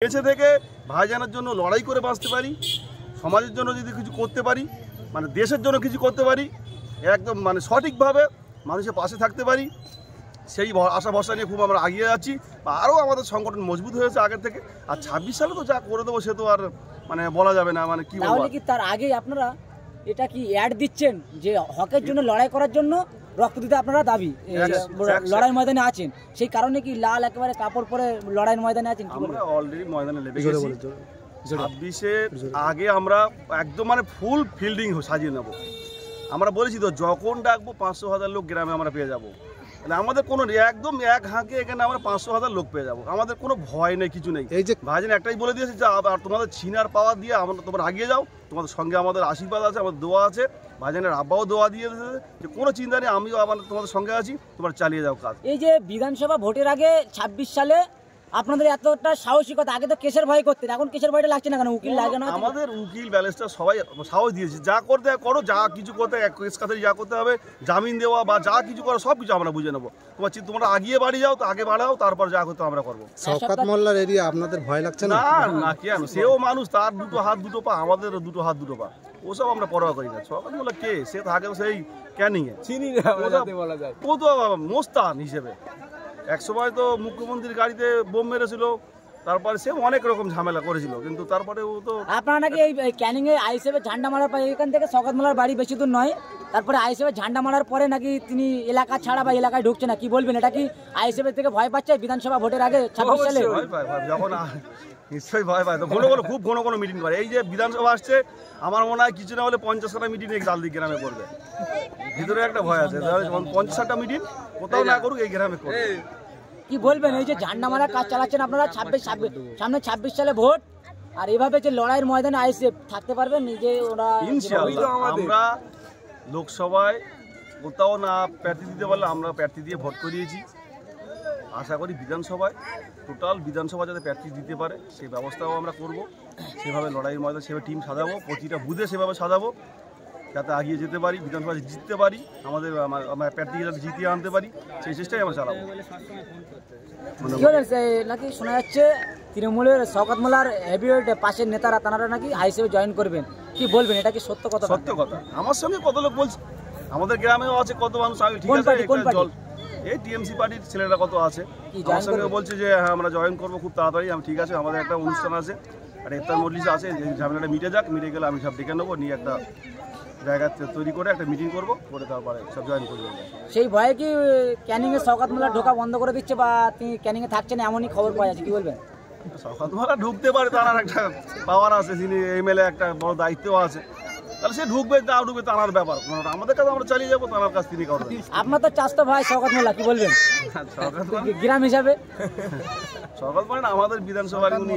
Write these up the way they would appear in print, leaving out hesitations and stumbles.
বেঁচে থেকে ভাইজানের জন্য লড়াই করে বাঁচতে পারি, সমাজের জন্য যদি কিছু করতে পারি, মানে দেশের জন্য কিছু করতে পারি, একদম মানে সঠিকভাবে মানুষের পাশে থাকতে পারি, সেই আশা ভরসা নিয়ে খুব আমরা এগিয়ে যাচ্ছি। আরও আমাদের সংগঠন মজবুত হয়েছে আগের থেকে। আর 26 সালে তো যা করে দেবো সে তো আর মানে বলা যাবে না, মানে কি বলবো। কি তার আগে আপনারা এটা কি অ্যাড দিচ্ছেন যে হকের জন্য লড়াই করার জন্য রক্ত দিতে আপনারা দাবি লড়াই ময়দানে আছেন, সেই কারণে কি লাল একেবারে কাপড় পরে লড়াইয়ের ময়দানে আছেন? আমরা অলরেডি ময়দানে লেগে গেছি। 26-এর আগে আমরা একদম মানে ফুল ফিল্ডিং সাজিয়ে নেব। আমরা বলেছি তো যখন ডাকবো 500,000 লোক গ্রামে আমরা পেয়ে যাবো। মানে আমাদের কোনো একদম এক হাঁকে এখানে আমরা 500,000 লোক পেয়ে যাবো। আমাদের কোনো ভয় নেই, কিছু নেই। এই যে ভাইজান একটাই বলে দিয়েছে যে আর তোমাদের ছিনার পাওয়ার দিয়ে আমরা তোমরা এগিয়ে যাও, তোমাদের সঙ্গে আমাদের আশীর্বাদ আছে, আমাদের দোয়া আছে। ভাইজানের আব্বাও দোয়া দিয়ে দিয়েছে যে কোনো চিন্তা নেই, আমিও আবার তোমাদের সঙ্গে আছি, তোমরা চালিয়ে যাও কাজ। এই যে বিধানসভা ভোটের আগে 26 সালে আপনাদের এতটা সাহসিকতা, আগে তো কেসের ভয় করতেন, এখন কেসের ভয়টা লাগছে না কেন? উকিল লাগে না? আমাদের উকিল ব্যালেন্সটা সবাই সাহস দিয়েছে, যা করতে করো, যা কিছু করতে কেস কাছারি যা করতে হবে, জামিন দেওয়া বা যা কিছু করো সব কিছু আমরা বুঝে নেবো। তোমরা আগিয়ে বাড়ি যাও, তো আগে বাড়াও, তারপর যা করতে আমরা করবো। শওকত মোল্লার এরিয়া আপনাদের ভয় লাগছে না? না কেন, সেও মানুষ, তার দুটো হাত দুটো পা, আমাদের দুটো হাত দুটো পা, ওসব আমরা পরোয়া করি না। শওকত মোল্লা কে? সে থাকে সেই ক্যানিংয়ে, ও তো মোস্তান হিসেবে। একসময় তো মুখ্যমন্ত্রীর গাড়িতে বোম মেরেছিল, তারপরে সে অনেক রকম ঝামেলা করেছিল, কিন্তু তারপরে ও তো আপনারা নাকি এই ক্যানিং এ আইএসএফের ঝান্ডা মারার পর, এখান থেকে শওকত মোল্লার বাড়ি বেশি দূর নয়, তারপরে আইএসএফের ঝান্ডা মারার পরে নাকি তিনি এলাকা ছাড়া বা এলাকায় ঢুকছে না, কি বলবেন? এটা কি আইএসএফের থেকে ভয় পাচ্ছে বিধানসভা ভোটের আগে 26 সালে? ভয় পায়, যখন নিশ্চয়ই ভয় পায়। তো খুব ঘন ঘন মিটিং করে। এই যে বিধানসভা আসছে, আমার মনে হয় কিছু না হলে 50টা মিটিং এই জালদি গ্রামে করবে। ভিতরে একটা ভয় আছে, 50টা মিটিং কোথাও না করুক, এই গ্রামে করবে। কি বলবেন এই যে ঝান্ডা মারার কাজ চালাচ্ছেন আপনারা? সামনে 26 সালে ভোট, আর এভাবে যে লড়াইয়ের ময়দানে আইএসএফ থাকতে পারবেন নিজে? ওরা ইনশাআল্লাহ আমরা লোকসভায় কোথাও না প্রার্থী দিতে পারলে আমরা প্রার্থী দিয়ে ভোট করিয়েছি। আশা করি বিধানসভায় টোটাল বিধানসভা যাতে প্রার্থী দিতে পারে সেই ব্যবস্থাও আমরা করব। সেভাবে লড়াইয়ের ময়দানে সেভাবে টিম সাজাবো, প্রতিটা বুথে সেভাবে সাজাবো যাতে এগিয়ে যেতে পারি, বিধানসভায় জিততে পারি, আমাদের প্রার্থীকে যাতে জিতিয়ে আনতে পারি, সেই চেষ্টাই আমরা চালাবো। নাকি শোনা যাচ্ছে তৃণমূলের শওকত মোল্লার হেভিওয়েট পাশের নেতারা তারা নাকি আইএসএফে জয়েন করবেন, কি বলবেন? এটা কি সত্য কথা? সত্য কথা। আমার সঙ্গে কত লোক বলছে, আমাদের গ্রামেও আছে কত মানুষ। ঠিক আছে, জল এই টিএমসি পার্টির ছেলেরা কত আছে, আমার সঙ্গে বলছে যে হ্যাঁ আমরা জয়েন করবো খুব তাড়াতাড়ি। আমি ঠিক আছে, আমাদের একটা অনুষ্ঠান আছে, একটা ইফতার মজলিস আছে, ঝামেলাটা মিটে যাক, মিটে গেলে আমি সব ডেকে নেবো, নিয়ে একটা জায়গা তৈরি করে একটা মিটিং করবো, করে তারপরে সব জয়েন করে দেবো। সেই ভয়ে কি ক্যানিং এ শওকত মোল্লা ঢোকা বন্ধ করে দিচ্ছে বা তিনি ক্যানিং এ থাকছেন এমনই খবর পাওয়া যাচ্ছে, কি বলবেন? শওকত মোল্লা ঢুকতে পারে, তার একটা পাওয়ার আছে, তিনি এমএলএ, একটা বড় দায়িত্ব আছে, তাহলে সে ঢুকবে না ঢুকবে তার ব্যাপার। আমাদের কাছে আমরা চালিয়ে যাবো, তার কাজ তিনি করবেন। আপনার তো চাস্তো ভাই শওকত মোল্লা, কি বলবেন গ্রাম হিসাবে? শওকত মোল্লা আমাদের বিধানসভার উনি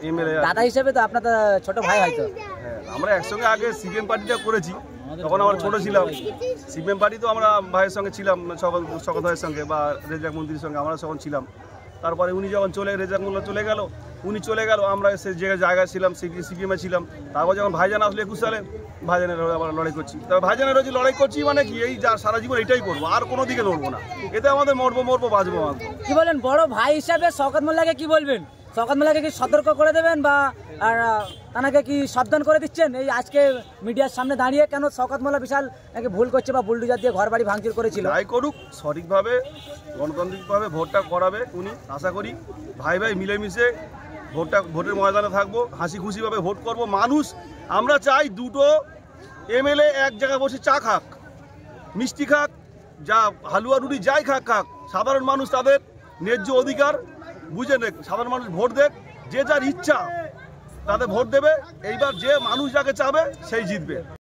এমএলএ, দাদা হিসেবে তো আপনার তো ছোট ভাই হয়তো। হ্যাঁ, আমরা একসঙ্গে আগে সিপিএম পার্টিটা করেছি, তখন আমরা ছোট ছিলাম। সিপিএম পার্টি তো আমরা ভাইয়ের সঙ্গে ছিলাম, শওকত ভাইয়ের সঙ্গে বা রেজাক মন্ত্রীর সঙ্গে আমরা তখন ছিলাম। তারপরে উনি যখন রেজাক মোল্লা চলে গেল, উনি চলে গেল, আমরা সেই জায়গায় ছিলাম, সিপিএমে ছিলাম। তারপর যখন ভাইজান আসলে 21 সালে, ভাইজানের আবার লড়াই করছি। তবে ভাইজানের হচ্ছে লড়াই করছি মানে কি, এই সারা জীবন এটাই করবো, আর কোনো দিকে লড়বো না। এতে আমাদের মরবো বাঁচবো। কি বলেন বড় ভাই হিসাবে শওকত মোল্লাকে কি বলবেন? শওকত মোল্লাকে কি সতর্ক করে দেবেন বা তাকে কি সাবধান করে দিচ্ছেন এই আজকে মিডিয়ার সামনে দাঁড়িয়ে? কেন শওকত মোল্লা বিশাল নাকি ভুল করছে বা বুলডোজার দিয়ে ঘর বাড়ি ভাঙচুর করেছিল? যাই করুক, সঠিকভাবে গণতান্ত্রিকভাবে ভোটটা করাবে উনি। আশা করি ভাই মিলেমিশে ভোটের ময়দানে থাকবো, হাসি খুশিভাবে ভোট করব। মানুষ আমরা চাই দুটো এমএলএ এক জায়গায় বসে চা খাক, মিষ্টি খাক, যা হালুয়া রুটি যাই খাক। সাধারণ মানুষ তাদের ন্যায্য অধিকার বুঝে নেক, সাধারণ মানুষ ভোট দেখ, যে যার ইচ্ছা তাদের ভোট দেবে। এইবার যে মানুষ যাকে চাবে সেই জিতবে।